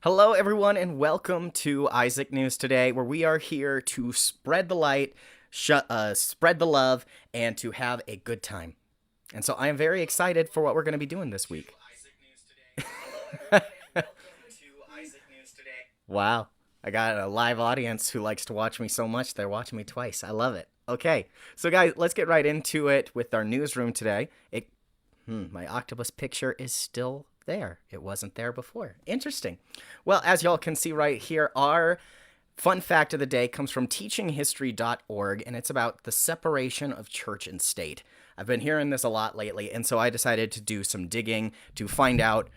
Hello, everyone, and welcome to Isaac News Today, where we are here to spread the light, spread the love, and to have a good time. And so I am very excited for what we're going to be doing this week. Wow. I got a live audience who likes to watch me so much, they're watching me twice. I love it. Okay, so guys, let's get right into it with our newsroom today. My octopus picture is still there. It wasn't there before. Interesting. Well, as y'all can see right here, our fun fact of the day comes from teachinghistory.org, and it's about the separation of church and state. I've been hearing this a lot lately, and so I decided to do some digging to find out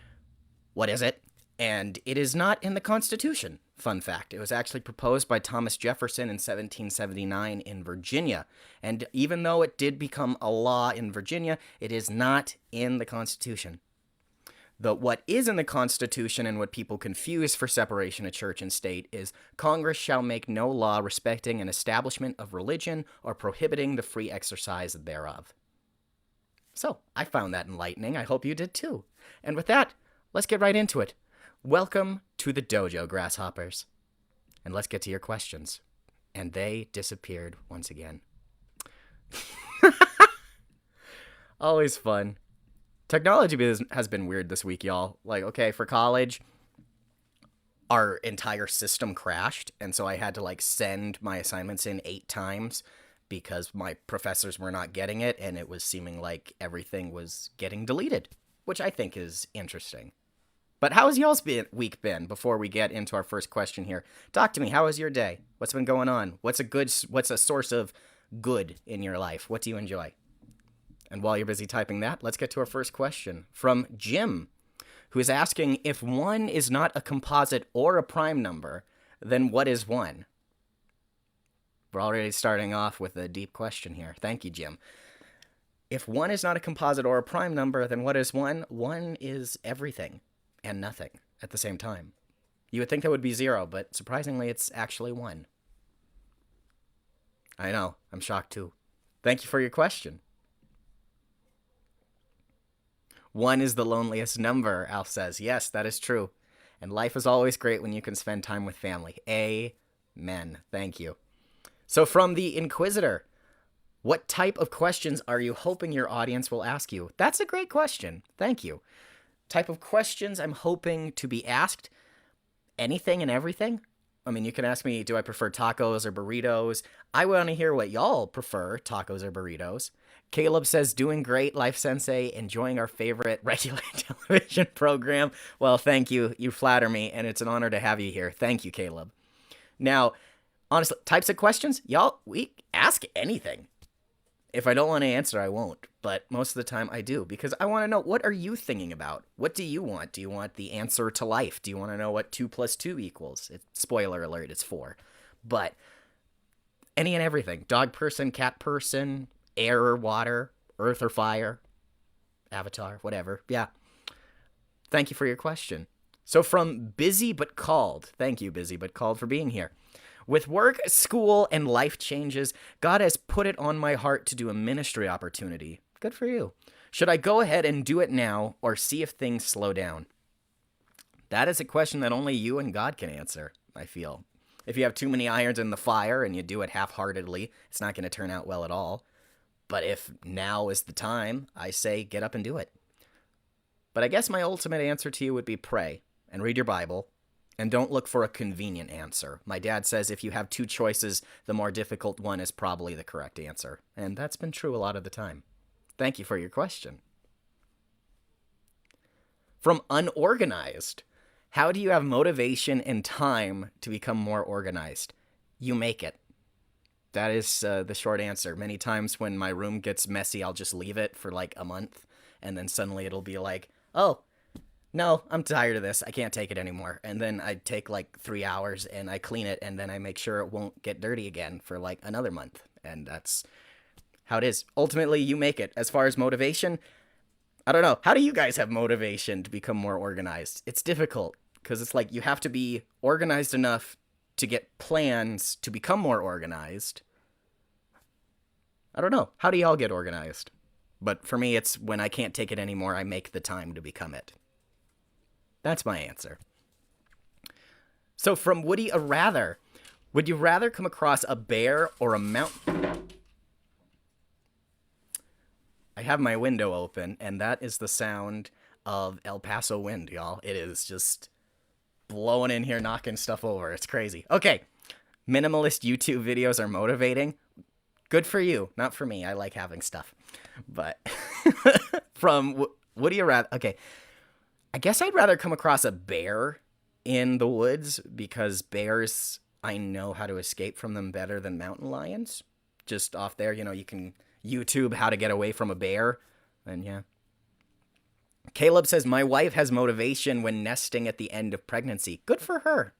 what is it. And it is not in the Constitution. Fun fact. It was actually proposed by Thomas Jefferson in 1779 in Virginia. And even though it did become a law in Virginia, it is not in the Constitution. What is in the Constitution and what people confuse for separation of church and state is Congress shall make no law respecting an establishment of religion or prohibiting the free exercise thereof. So, I found that enlightening. I hope you did too. And with that, let's get right into it. Welcome to the dojo, grasshoppers. And let's get to your questions. And they disappeared once again. Always fun. Technology has been weird this week, y'all. Like, okay, for college, our entire system crashed. And so I had to, send my assignments in 8 times because my professors were not getting it. And it was seeming like everything was getting deleted, which I think is interesting. But how has y'all's week been before we get into our first question here? Talk to me. How was your day? What's been going on? What's a source of good in your life? What do you enjoy? And while you're busy typing that, let's get to our first question from Jim, who is asking, if 1 is not a composite or a prime number, then what is 1? We're already starting off with a deep question here. Thank you, Jim. If 1 is not a composite or a prime number, then what is 1? 1 is everything and nothing at the same time. You would think that would be 0, but surprisingly, it's actually 1. I know, I'm shocked too. Thank you for your question. 1 is the loneliest number, Alf says. Yes, that is true. And life is always great when you can spend time with family. Amen. Thank you. So from the Inquisitor, what type of questions are you hoping your audience will ask you? That's a great question. Thank you. Type of questions I'm hoping to be asked, anything and everything. I mean, you can ask me, do I prefer tacos or burritos? I want to hear what y'all prefer, tacos or burritos. Caleb says, doing great, Life Sensei, enjoying our favorite regular television program. Well, thank you. You flatter me, and it's an honor to have you here. Thank you, Caleb. Now, honestly, types of questions, y'all, we ask anything. If I don't want to answer, I won't. But most of the time I do, because I want to know, what are you thinking about? What do you want? Do you want the answer to life? Do you want to know what 2 plus 2 equals? Spoiler alert, it's 4. But any and everything. Dog person, cat person, air or water, earth or fire, avatar, whatever. Yeah. Thank you for your question. So from Busy But Called. Thank you, Busy But Called, for being here. With work, school, and life changes, God has put it on my heart to do a ministry opportunity. Good for you. Should I go ahead and do it now or see if things slow down? That is a question that only you and God can answer, I feel. If you have too many irons in the fire and you do it half-heartedly, it's not going to turn out well at all. But if now is the time, I say get up and do it. But I guess my ultimate answer to you would be pray and read your Bible. And don't look for a convenient answer. My dad says if you have 2 choices, the more difficult one is probably the correct answer. And that's been true a lot of the time. Thank you for your question. From Unorganized. How do you have motivation and time to become more organized? You make it. That is the short answer. Many times when my room gets messy, I'll just leave it for a month. And then suddenly it'll be like, oh, no, I'm tired of this. I can't take it anymore. And then I take 3 hours and I clean it, and then I make sure it won't get dirty again for another month. And that's how it is. Ultimately, you make it. As far as motivation, I don't know. How do you guys have motivation to become more organized? It's difficult because it's you have to be organized enough to get plans to become more organized. I don't know. How do y'all get organized? But for me, it's when I can't take it anymore, I make the time to become it. That's my answer. So from Woody a rather, would you rather come across a bear or a mountain? I have my window open, and that is the sound of El Paso wind, y'all. It is just blowing in here, knocking stuff over. It's crazy. Okay, minimalist YouTube videos are motivating. Good for you, not for me. I like having stuff. But from what do you rather? Okay, I guess I'd rather come across a bear in the woods because bears, I know how to escape from them better than mountain lions. Just off there, you can YouTube how to get away from a bear. And yeah. Caleb says, my wife has motivation when nesting at the end of pregnancy. Good for her.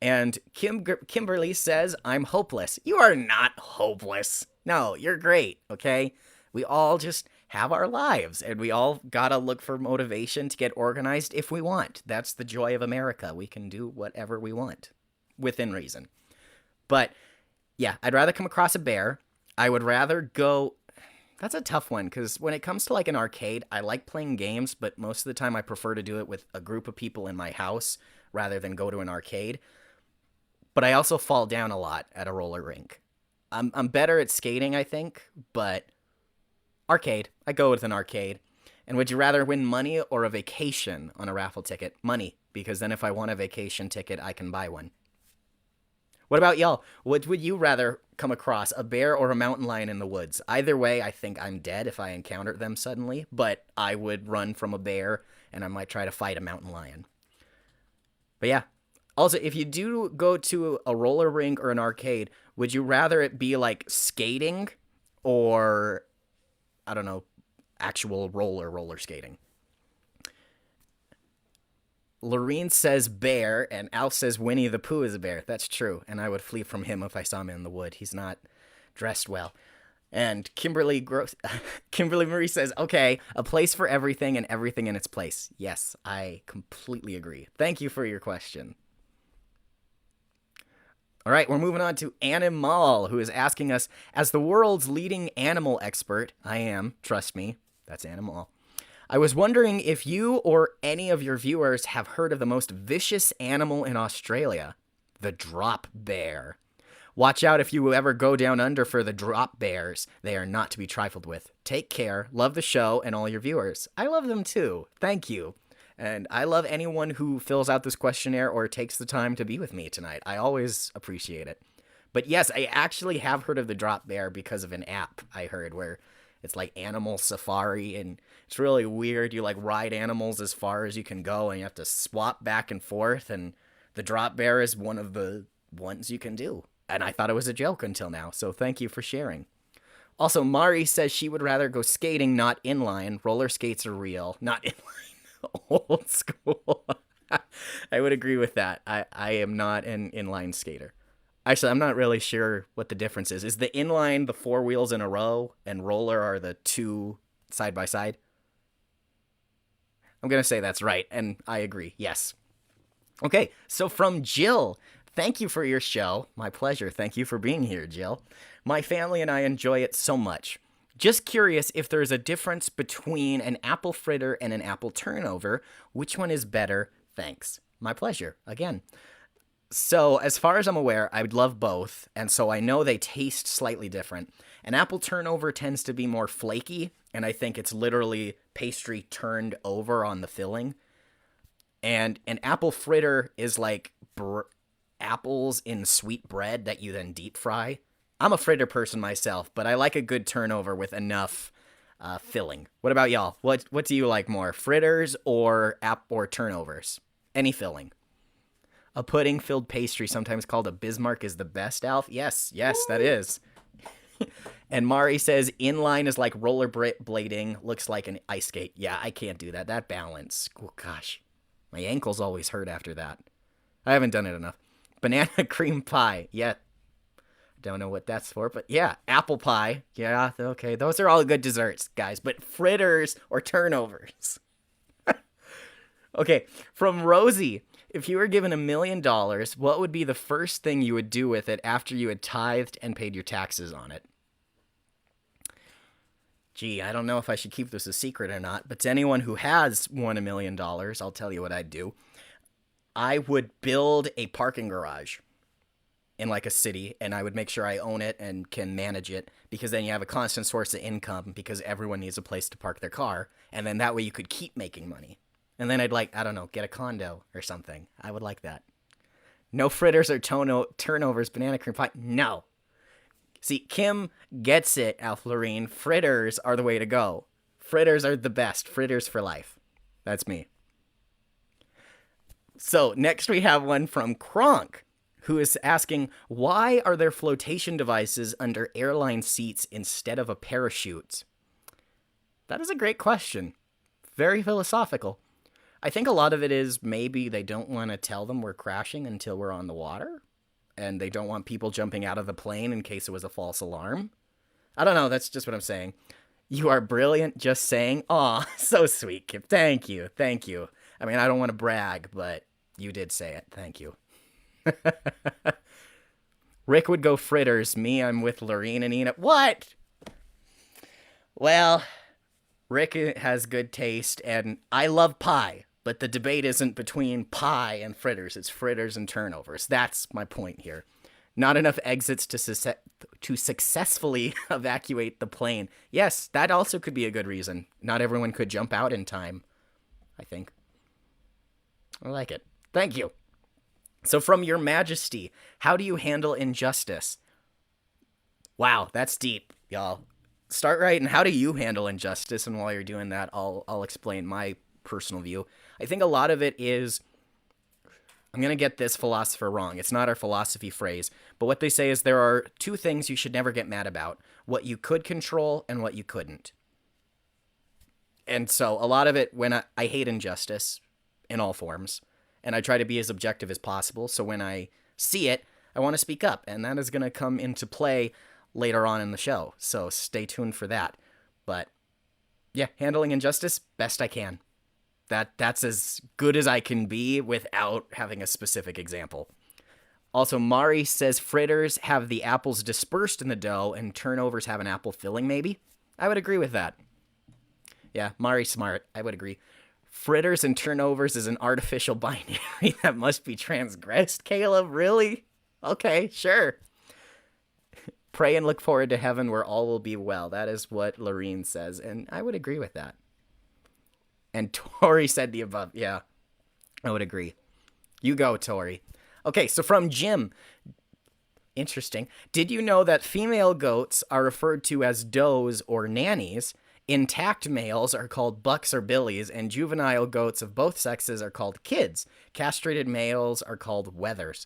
And Kimberly says, I'm hopeless. You are not hopeless. No, you're great, okay? We all just have our lives, and we all gotta look for motivation to get organized if we want. That's the joy of America. We can do whatever we want, within reason. But, yeah, I'd rather come across a bear. I would rather go... That's a tough one, because when it comes to, like, an arcade, I like playing games, but most of the time I prefer to do it with a group of people in my house rather than go to an arcade. But I also fall down a lot at a roller rink. I'm better at skating, I think, but arcade. I go with an arcade. And would you rather win money or a vacation on a raffle ticket? Money, because then if I want a vacation ticket, I can buy one. What about y'all? What would you rather come across, a bear or a mountain lion in the woods? Either way, I think I'm dead if I encountered them suddenly, but I would run from a bear, and I might try to fight a mountain lion. But yeah. Also, if you do go to a roller rink or an arcade, would you rather it be like skating or, I don't know, actual roller skating? Lorene says bear, and Alf says Winnie the Pooh is a bear. That's true, and I would flee from him if I saw him in the wood. He's not dressed well. And Kimberly Marie says, okay, a place for everything and everything in its place. Yes, I completely agree. Thank you for your question. All right, we're moving on to Animal, who is asking us, as the world's leading animal expert, I am, trust me, that's Animal. I was wondering if you or any of your viewers have heard of the most vicious animal in Australia, the drop bear. Watch out if you ever go down under for the drop bears. They are not to be trifled with. Take care. Love the show and all your viewers. I love them too. Thank you. And I love anyone who fills out this questionnaire or takes the time to be with me tonight. I always appreciate it. But yes, I actually have heard of the drop bear because of an app I heard where it's like Animal Safari, and it's really weird. You like ride animals as far as you can go, and you have to swap back and forth, and the drop bear is one of the ones you can do. And I thought it was a joke until now, so thank you for sharing. Also, Mari says she would rather go skating, not inline. Roller skates are real, not inline. Old school. I would agree with that. I am not an inline skater. Actually, I'm not really sure what the difference is. Is the inline the 4 wheels in a row, and roller are the 2 side by side? I'm going to say that's right, and I agree. Yes. Okay, so from Jill, thank you for your show. My pleasure. Thank you for being here, Jill. My family and I enjoy it so much. Just curious if there's a difference between an apple fritter and an apple turnover. Which one is better? Thanks. My pleasure. Again. So, as far as I'm aware, I would love both, and so I know they taste slightly different. An apple turnover tends to be more flaky, and I think it's literally pastry turned over on the filling. And an apple fritter is like apples in sweet bread that you then deep fry. I'm a fritter person myself, but I like a good turnover with enough filling. What about y'all? What do you like more, fritters or turnovers? Any filling. A pudding-filled pastry, sometimes called a Bismarck, is the best, Alf? Yes, that is. And Mari says, inline is like rollerblading, looks like an ice skate. Yeah, I can't do that. That balance. Oh, gosh. My ankles always hurt after that. I haven't done it enough. Banana cream pie. Yeah. Don't know what that's for, but yeah. Apple pie. Yeah, okay. Those are all good desserts, guys. But fritters or turnovers. Okay, from Rosie. If you were given $1 million, what would be the first thing you would do with it after you had tithed and paid your taxes on it? Gee, I don't know if I should keep this a secret or not, but to anyone who has won $1 million, I'll tell you what I'd do. I would build a parking garage in like a city, and I would make sure I own it and can manage it, because then you have a constant source of income because everyone needs a place to park their car, and then that way you could keep making money. And then I'd like, I don't know, get a condo or something. I would like that. No fritters or turnovers, banana cream pie. No. See, Kim gets it, Alf Lorene. Fritters are the way to go. Fritters are the best. Fritters for life. That's me. So next we have one from Kronk, who is asking, why are there flotation devices under airline seats instead of a parachute? That is a great question. Very philosophical. I think a lot of it is maybe they don't want to tell them we're crashing until we're on the water, and they don't want people jumping out of the plane in case it was a false alarm. I don't know, that's just what I'm saying. You are brilliant, just saying. Aw, so sweet, Kip. Thank you, thank you. I mean, I don't want to brag, but you did say it. Thank you. Rick would go fritters. Me, I'm with Lorene and Ina. What? Well, Rick has good taste, and I love pie, but the debate isn't between pie and fritters. It's fritters and turnovers. That's my point here. Not enough exits to successfully evacuate the plane. Yes, that also could be a good reason. Not everyone could jump out in time, I think. I like it. Thank you. So from Your Majesty, how do you handle injustice? Wow, that's deep, y'all. Start right, and how do you handle injustice? And while you're doing that, I'll explain my personal view. I think a lot of it is, I'm going to get this philosopher wrong. It's not our philosophy phrase, but what they say is there are two things you should never get mad about: what you could control and what you couldn't. And so a lot of it, when I hate injustice in all forms, and I try to be as objective as possible. So when I see it, I want to speak up, and that is going to come into play later on in the show. So stay tuned for that. But yeah, handling injustice best I can. That's as good as I can be without having a specific example. Also, Mari says fritters have the apples dispersed in the dough and turnovers have an apple filling, maybe? I would agree with that. Yeah, Mari's smart. I would agree. Fritters and turnovers is an artificial binary that must be transgressed. Caleb, really? Okay, sure. Pray and look forward to heaven where all will be well. That is what Lorene says, and I would agree with that. And Tori said the above. Yeah, I would agree. You go, Tori. Okay, so from Jim. Interesting. Did you know that female goats are referred to as does or nannies? Intact males are called bucks or billies, and juvenile goats of both sexes are called kids. Castrated males are called wethers.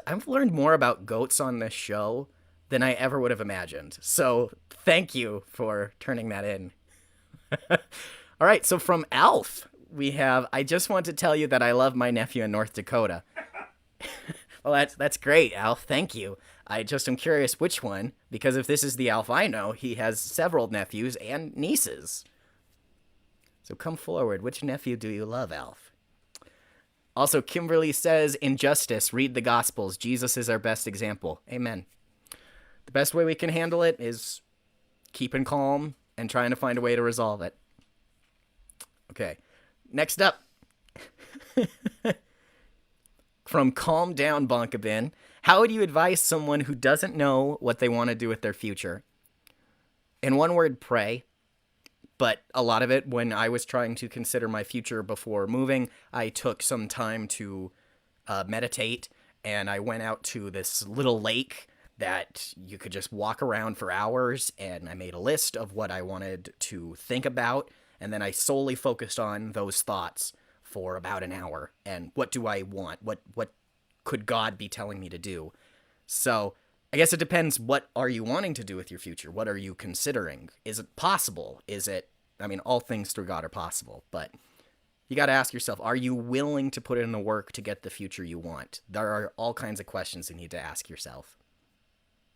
I've learned more about goats on this show than I ever would have imagined. So thank you for turning that in. All right, so from Alf, we have, I just want to tell you that I love my nephew in North Dakota. Well, that's great, Alf. Thank you. I just am curious which one, because if this is the Alf I know, he has several nephews and nieces. So come forward. Which nephew do you love, Alf? Also, Kimberly says, injustice, read the Gospels. Jesus is our best example. Amen. The best way we can handle it is keeping calm and trying to find a way to resolve it. Okay, next up. From Calm Down Bonkabin, how would you advise someone who doesn't know what they want to do with their future? In one word, pray. But a lot of it, when I was trying to consider my future before moving, I took some time to meditate, and I went out to this little lake that you could just walk around for hours, and I made a list of what I wanted to think about, and then I solely focused on those thoughts for about an hour. And what do I want? What could God be telling me to do? So I guess it depends. What are you wanting to do with your future? What are you considering? Is it possible? All things through God are possible, but you got to ask yourself, are you willing to put in the work to get the future you want? There are all kinds of questions you need to ask yourself.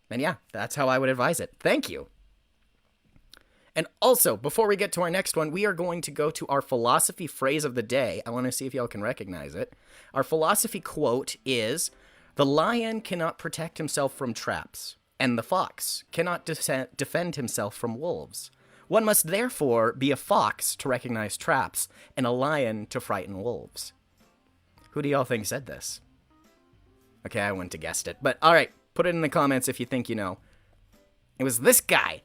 And yeah, that's how I would advise it. Thank you. And also, before we get to our next one, we are going to go to our philosophy phrase of the day. I want to see if y'all can recognize it. Our philosophy quote is, the lion cannot protect himself from traps, and the fox cannot defend himself from wolves. One must therefore be a fox to recognize traps, and a lion to frighten wolves. Who do y'all think said this? Okay, I wouldn't have guessed it. But alright, put it in the comments if you think you know. It was this guy.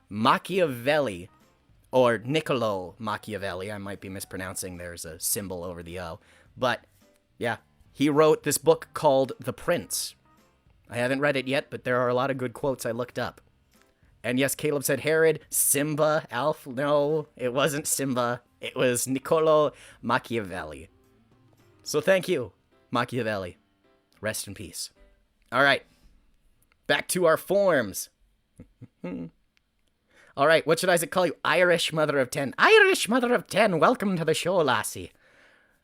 Machiavelli. Or Niccolo Machiavelli. I might be mispronouncing. There's a symbol over the O. But, yeah. He wrote this book called The Prince. I haven't read it yet, but there are a lot of good quotes I looked up. And yes, Caleb said Herod, Simba, Alf. No, it wasn't Simba. It was Niccolo Machiavelli. So thank you, Machiavelli. Rest in peace. All right. Back to our forms. All right, what should I call you? Irish Mother of 10. Irish Mother of 10, welcome to the show, lassie.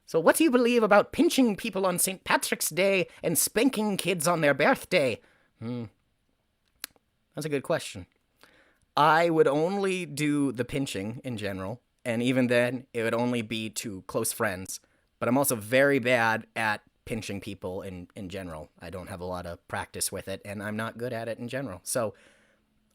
So what do you believe about pinching people on St. Patrick's Day and spanking kids on their birthday? That's a good question. I would only do the pinching in general, and even then, it would only be to close friends. But I'm also very bad at pinching people in general. I don't have a lot of practice with it, and I'm not good at it in general. So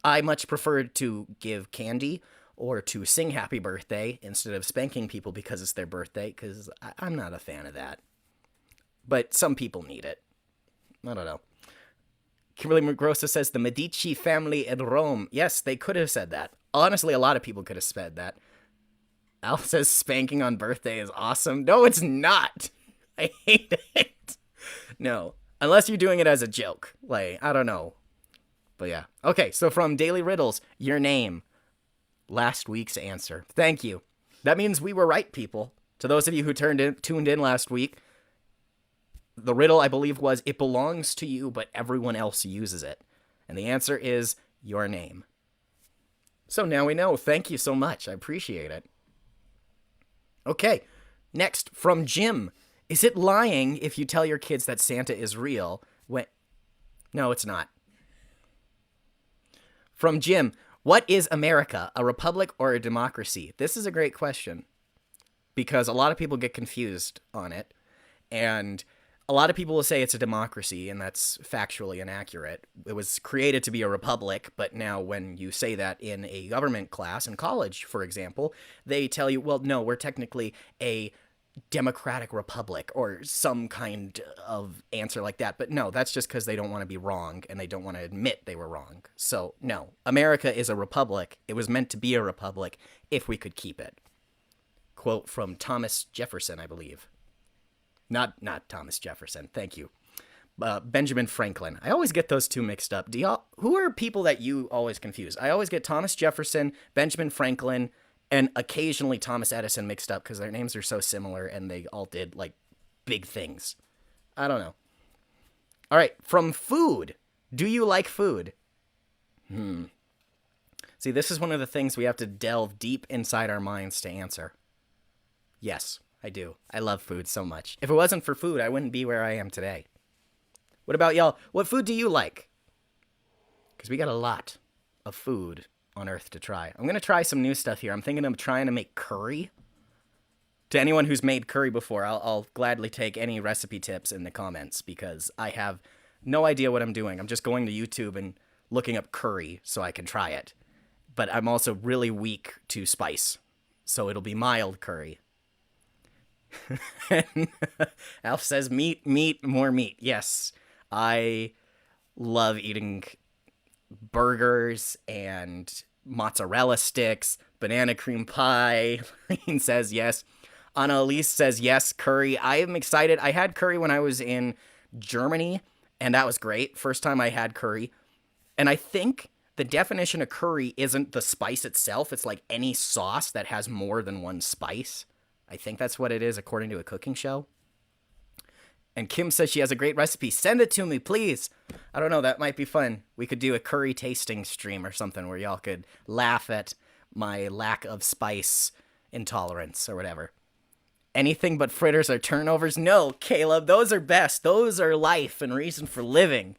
I much prefer to give candy or to sing happy birthday instead of spanking people because it's their birthday, because I'm not a fan of that. But some people need it. I don't know. Kimberly Magrosa says the Medici family in Rome. Yes, they could have said that. Honestly, a lot of people could have said that. Al says spanking on birthday is awesome. No, it's not. I hate it. No. Unless you're doing it as a joke. Like, I don't know. But yeah. Okay, so from Daily Riddles, your name. Last week's answer. Thank you. That means we were right, people. To those of you who tuned in last week, the riddle, I believe, was, it belongs to you, but everyone else uses it. And the answer is your name. So now we know. Thank you so much. I appreciate it. Okay, next, from Jim. Is it lying if you tell your kids that Santa is real when... No, it's not. From Jim. What is America, a republic or a democracy? This is a great question because a lot of people get confused on it, and a lot of people will say it's a democracy, and that's factually inaccurate. It was created to be a republic, but now when you say that in a government class in college, for example, they tell you, well, no, we're technically a democratic republic or some kind of answer like that. But no, that's just because they don't want to be wrong and they don't want to admit they were wrong. So no, America is a republic. It was meant to be a republic if we could keep it. Quote from Thomas Jefferson, I believe. Not Thomas Jefferson. Thank you. Benjamin Franklin. I always get those two mixed up. Who are people that you always confuse? I always get Thomas Jefferson, Benjamin Franklin, and occasionally Thomas Edison mixed up because their names are so similar and they all did, like, big things. I don't know. All right, from food. Do you like food? See, this is one of the things we have to delve deep inside our minds to answer. Yes, I do. I love food so much. If it wasn't for food, I wouldn't be where I am today. What about y'all? What food do you like? Because we got a lot of food on Earth to try. I'm going to try some new stuff here. I'm thinking of trying to make curry. To anyone who's made curry before, I'll gladly take any recipe tips in the comments because I have no idea what I'm doing. I'm just going to YouTube and looking up curry so I can try it. But I'm also really weak to spice, so it'll be mild curry. Alf says meat, more meat. Yes, I love eating burgers and mozzarella sticks, banana cream pie. Lane says yes. Annalise says yes, curry. I am excited. I had curry when I was in Germany, and that was great. First time I had curry. And I think the definition of curry isn't the spice itself. It's like any sauce that has more than one spice. I think that's what it is according to a cooking show. And Kim says she has a great recipe. Send it to me, please. I don't know. That might be fun. We could do a curry tasting stream or something where y'all could laugh at my lack of spice intolerance or whatever. Anything but fritters or turnovers? No, Caleb. Those are best. Those are life and reason for living.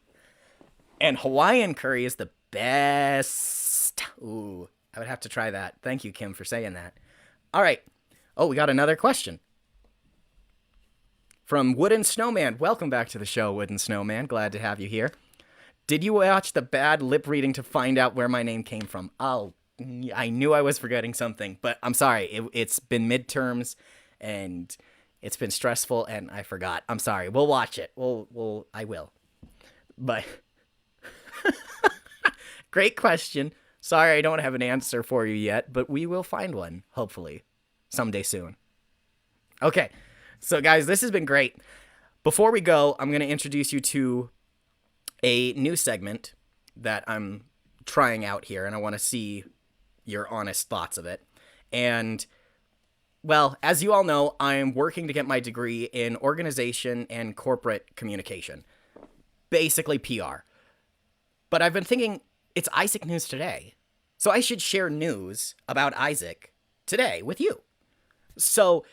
And Hawaiian curry is the best. Ooh, I would have to try that. Thank you, Kim, for saying that. All right. Oh, we got another question. From Wooden Snowman. Welcome back to the show, Wooden Snowman. Glad to have you here. Did you watch the bad lip reading to find out where my name came from? Oh, I knew I was forgetting something, but I'm sorry. It's been midterms, and It's been stressful and I forgot. I'm sorry. We'll watch it. I will. But great question. Sorry, I don't have an answer for you yet, but we will find one, hopefully, someday soon. Okay, so guys, this has been great. Before we go, I'm going to introduce you to a new segment that I'm trying out here, and I want to see your honest thoughts of it. And, well, as you all know, I'm working to get my degree in organization and corporate communication, basically PR. But I've been thinking, it's Isaac News Today, so I should share news about Isaac today with you. So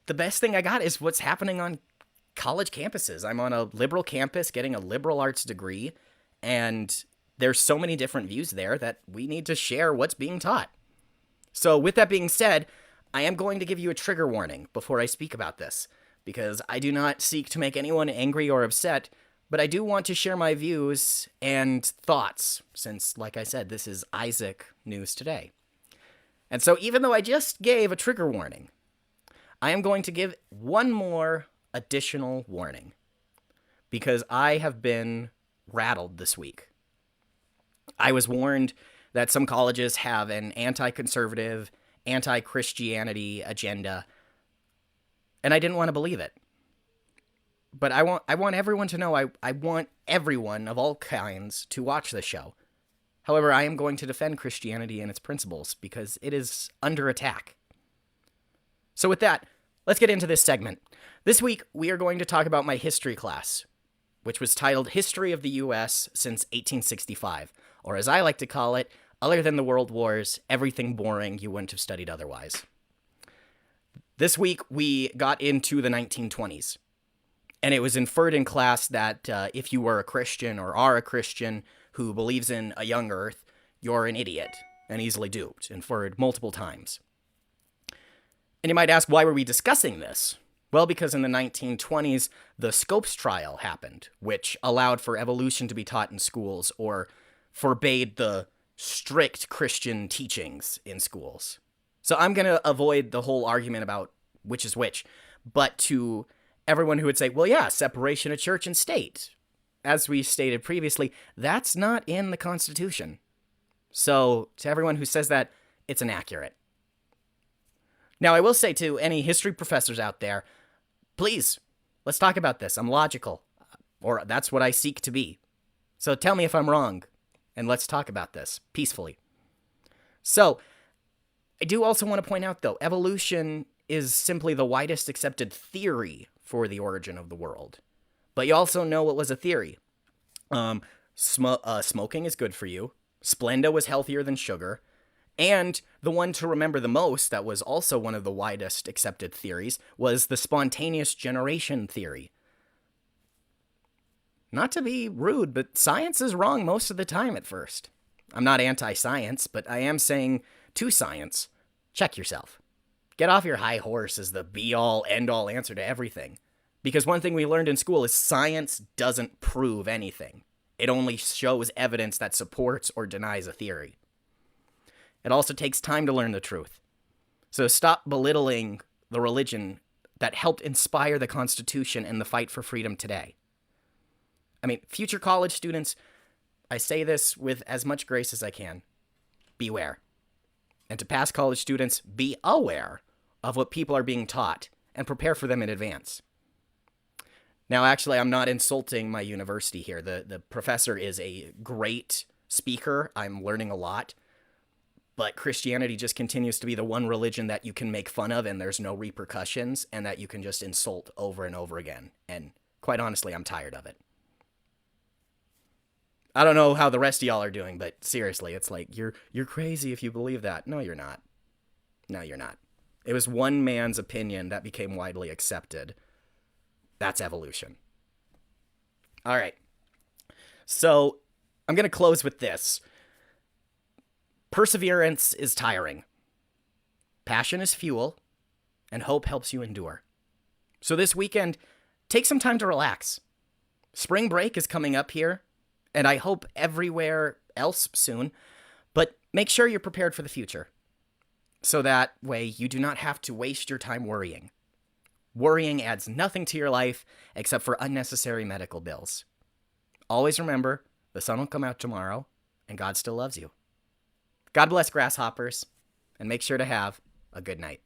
the best thing I got is what's happening on college campuses. I'm on a liberal campus getting a liberal arts degree, and there's so many different views there that we need to share what's being taught. So with that being said, I am going to give you a trigger warning before I speak about this, because I do not seek to make anyone angry or upset, but I do want to share my views and thoughts, since, like I said, this is Isaac News Today. And so even though I just gave a trigger warning, I am going to give one more additional warning, because I have been rattled this week. I was warned that some colleges have an anti-conservative, anti-Christianity agenda, and I didn't want to believe it. But I want everyone to know I want everyone of all kinds to watch the show. However, I am going to defend Christianity and its principles because it is under attack. So with that, let's get into this segment. This week, we are going to talk about my history class, which was titled History of the U.S. since 1865, or as I like to call it, other than the World Wars, everything boring you wouldn't have studied otherwise. This week, we got into the 1920s. And it was inferred in class that if you were a Christian or are a Christian who believes in a young earth, you're an idiot and easily duped, inferred multiple times. And you might ask, why were we discussing this? Well, because in the 1920s, the Scopes trial happened, which allowed for evolution to be taught in schools or forbade the strict Christian teachings in schools. So I'm going to avoid the whole argument about which is which, but to everyone who would say, well, yeah, separation of church and state. As we stated previously, that's not in the Constitution. So to everyone who says that, it's inaccurate. Now, I will say to any history professors out there, please, let's talk about this. I'm logical, or that's what I seek to be. So tell me if I'm wrong, and let's talk about this peacefully. So I do also want to point out, though, evolution is simply the widest accepted theory for the origin of the world. But you also know what was a theory. Smoking is good for you. Splenda was healthier than sugar. And the one to remember the most, that was also one of the widest accepted theories, was the spontaneous generation theory. Not to be rude, but science is wrong most of the time at first. I'm not anti-science, but I am saying to science, check yourself. Get off your high horse as the be-all, end-all answer to everything. Because one thing we learned in school is science doesn't prove anything. It only shows evidence that supports or denies a theory. It also takes time to learn the truth. So stop belittling the religion that helped inspire the Constitution and the fight for freedom today. I mean, future college students, I say this with as much grace as I can. Beware. And to past college students, be aware of what people are being taught and prepare for them in advance. Now, actually, I'm not insulting my university here. The professor is a great speaker. I'm learning a lot. But Christianity just continues to be the one religion that you can make fun of and there's no repercussions, and that you can just insult over and over again. And quite honestly, I'm tired of it. I don't know how the rest of y'all are doing, but seriously, it's like, you're crazy if you believe that. No, you're not. No, you're not. It was one man's opinion that became widely accepted. That's evolution. All right. So I'm going to close with this. Perseverance is tiring. Passion is fuel, and hope helps you endure. So this weekend, take some time to relax. Spring break is coming up here, and I hope everywhere else soon, but make sure you're prepared for the future. So that way you do not have to waste your time worrying. Worrying adds nothing to your life except for unnecessary medical bills. Always remember, the sun will come out tomorrow, and God still loves you. God bless grasshoppers, and make sure to have a good night.